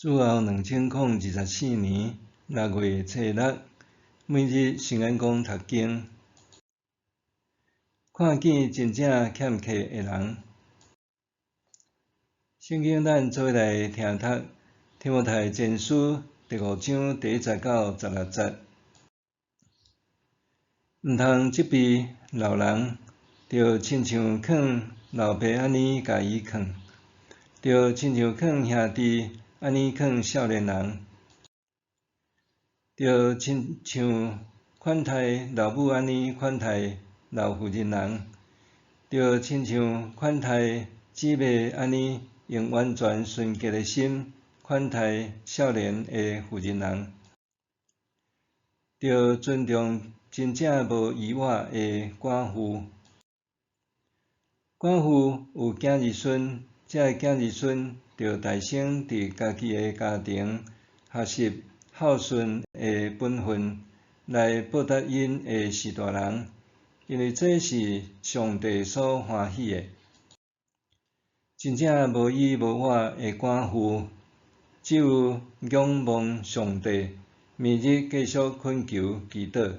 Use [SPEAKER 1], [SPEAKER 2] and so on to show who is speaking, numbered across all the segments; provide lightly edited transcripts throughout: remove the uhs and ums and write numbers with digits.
[SPEAKER 1] 主后2024年6月初6，每日圣安宫读经，看见真正欠客的人。圣经咱做来听读，提摩太前书第5章第1节到16节。毋通责备老人，着亲像劝老爸安尼甲伊劝，着亲像劝兄弟安尼劝少年人，着亲像款待老母安尼款待老妇人人，着亲像款待姊妹安尼用完全纯洁的心款待少年的妇人人，着尊重真正无疑惑的寡妇。寡妇有囝儿孙，这囝儿孙着大声伫家己的家庭学习孝顺的本分，来报答因的是大人，因为这是上帝所欢喜的。真正无依无我的寡妇，只有仰望上帝，每日继续恳求祈祷。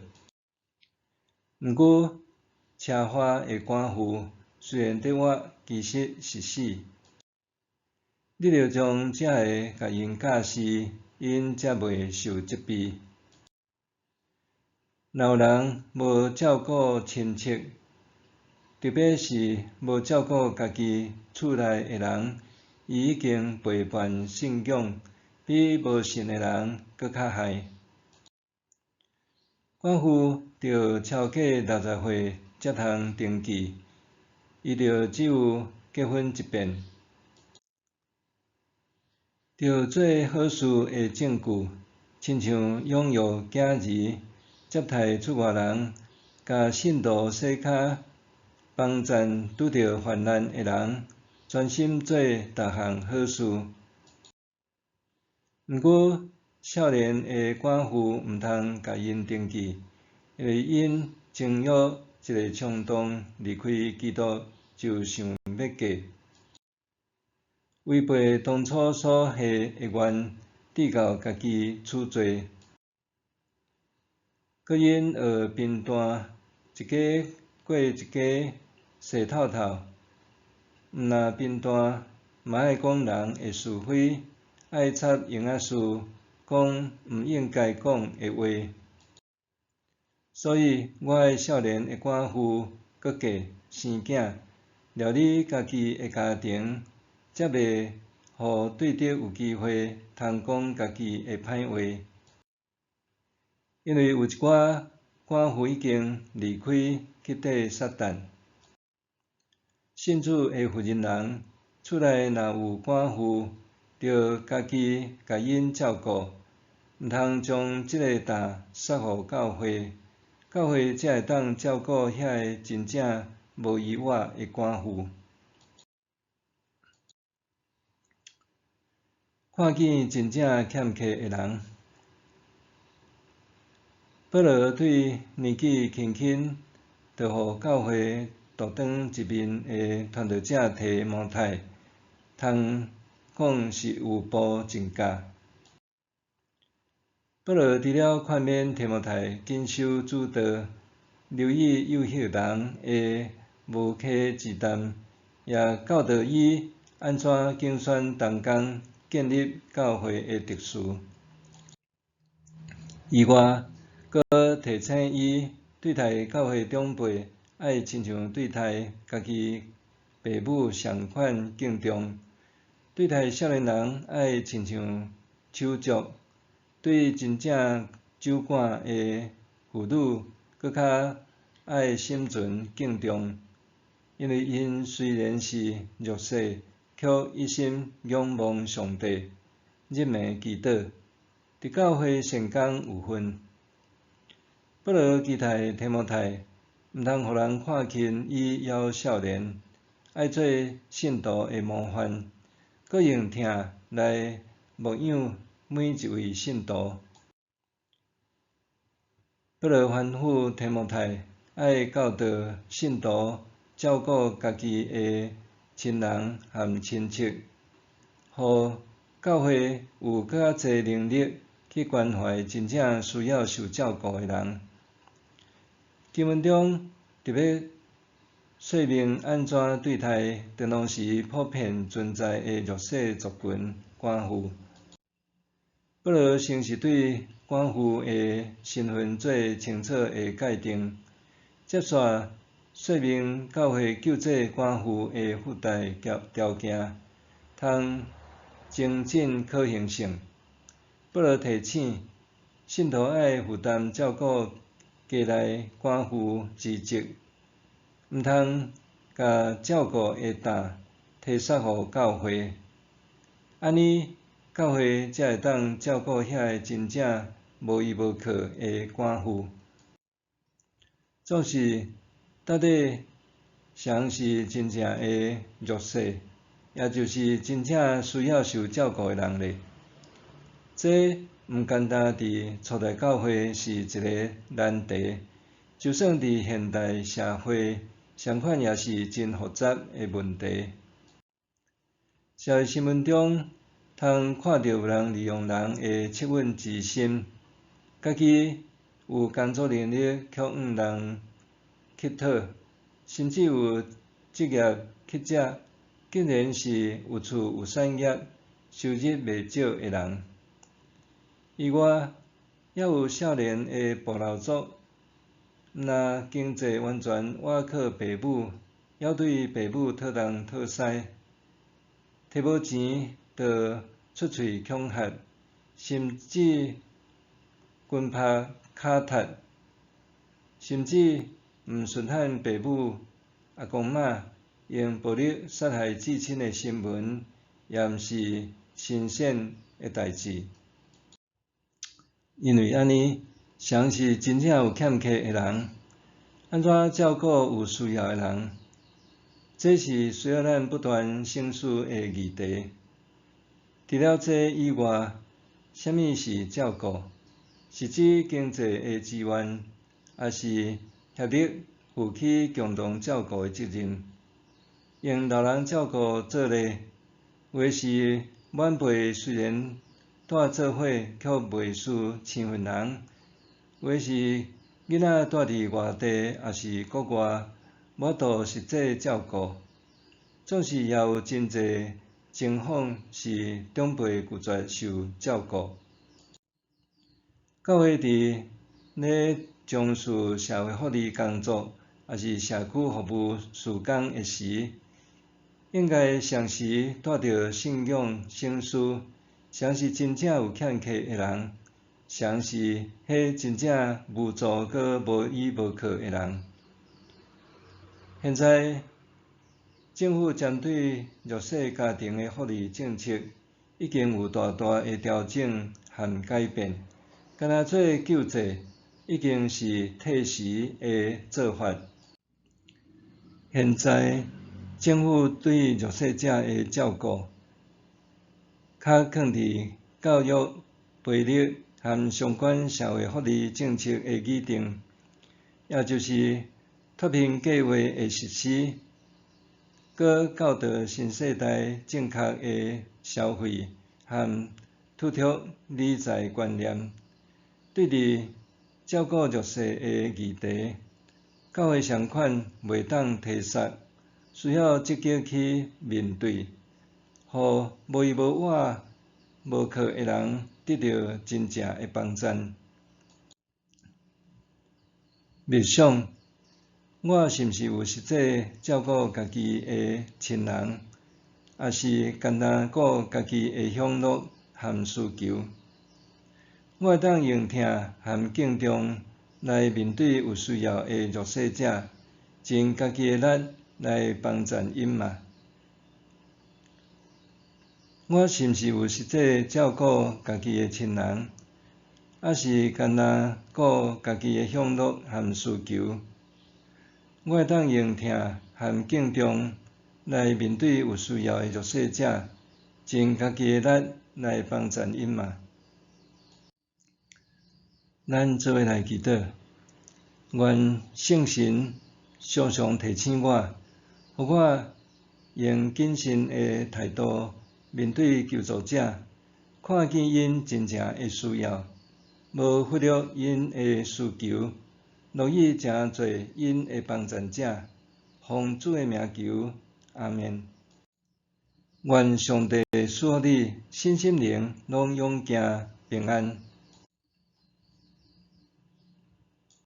[SPEAKER 1] 毋过，车花的寡妇虽然得活，其实是死。你着将这个甲因教示，因才袂受责备。老人无照顾亲戚，特别是无照顾家己厝内的人，伊已经背叛信仰，比无信的人搁较害。寡妇着超过60岁才通登记，伊着只有结婚一遍，着做好事的证据，亲像养育囝儿、接待出外人、甲信徒洗骹、帮赞拄着患难的人，专心做逐项好事。毋过，少年的寡妇毋通甲因登记，因为因情欲一个冲动离开基督，就想要嫁，违背当初所下的愿，抵到家己厝做。搁因学贫惰，一家过一家洗透透。毋若贫惰，嘛爱讲人的是非，爱插用仔事，讲毋应该讲的话。所以，我的少年的寡妇搁嫁生囝，料理家己的家庭，才袂互对敌有机会通讲家己的歹话。因为有一寡寡妇已经离开去缀撒旦。信主的妇人人，厝内若有寡妇，着家己甲因照顾，毋通将即个担撒互教会，教会才会当照顾遐个真正无依我的寡妇。看见真正欠客的人。保罗对年纪轻轻就互教会独当一面的传道者提摩太，通讲是有步进教。保罗除了劝勉提摩太谨守主道，留意幼幼人的无稽之谈，也教导伊安怎竞选同工建立教会的特事。以外，搁提醒伊对待教会长辈，爱亲像对待家己父母同款敬重；对待少年人，爱亲像手足；对真正酒馆的妇女，搁较爱心存敬重，因为因虽然是弱势，却一心仰望上帝，日暝祈祷，伫教会成功有份。保罗期待提摩太，毋通互人看轻伊还少年，爱做信徒的模范，搁用疼来牧养每一位信徒。保罗吩咐提摩太，爱教导信徒照顾家己的亲人和亲戚，互教会有更较侪能力去关怀真正需要受照顾的人。经文中特别说明安怎对待电农时普遍存在的弱势族群寡妇。保罗先是对寡妇的身份做清楚的界定，接续说明教会救济寡妇的附带条件，通增进可行性。保罗提醒信徒爱负担照顾家内寡妇之职，毋通甲照顾的担推撒互教会，安尼教会才会当照顾遐个真正无依无靠的寡妇。总是到底谁是真正的弱势，也就是真正需要受照顾的人咧？这毋简单伫初代教会是一个难题，就算伫现代社会，相款也是真复杂的问题。社会新闻中，通看到有人利用人的恻隐之心，家己有工作能力却向人乞讨，甚至有职业乞者，竟然是有厝有产业、收入袂少的人。以外，也有少年的部落族，若经济完全倚靠父母，还对父母讨东讨西，摕无钱就出喙恐吓，甚至拳拍脚踢，甚至毋顺罕父母、阿公妈用暴力杀害至亲的新闻，也毋是新鲜的代志。因为安尼，谁是真正有欠缺的人？安怎照顾有需要的人？这是需要咱不断省思的议题。除了这以外，什么是照顾？是指经济的资源，还是协力负起共同照顾的责任？用老人照顾做例，有的是晚辈虽然住做伙，却袂输生份人；有的是囡仔住伫外地，也是国外，无度实际照顾。总是也有真侪情况是长辈拒绝受照顾。教会伫咧从事社会福利工作，也是社区服务事工的时，应该常时带着信仰省思，谁是真正有欠缺的人，谁是迄真正无助搁无依无靠的人。现在政府针对弱势家庭的福利政策已经有大大的调整和改变，干那做救济已经是退时的做法。现在政府对弱势者的照顾，较放伫教育、培育和相关社会福利政策的拟定，也就是脱贫计划的实施，搁教导新世代正确的消费和拄着理财观念。对伫照顾弱势的议题，教会相款袂当推撒，需要积极去面对，互无依无靠、无靠的人得到真正的帮助。默想，我是毋是有实际照顾家己的亲人，还是单单顾家己的享乐和需求？我会当用听和敬重来面对有需要的弱势者，尽家己的力来帮助因嘛？我是毋是有实际照顾家己的亲人，还是单单顾家己的享乐和需求？我会当用听和敬重来面对有需要的弱势者，尽家己的力来帮助因嘛？咱做伙来祈祷，愿圣神常常提醒我，互我用谨慎的态度面对求助者，看见因真正的需要，无忽略因的需求，乐意诚做因的帮助者。奉主的名求，阿们。愿上帝使你身心灵拢永行平安。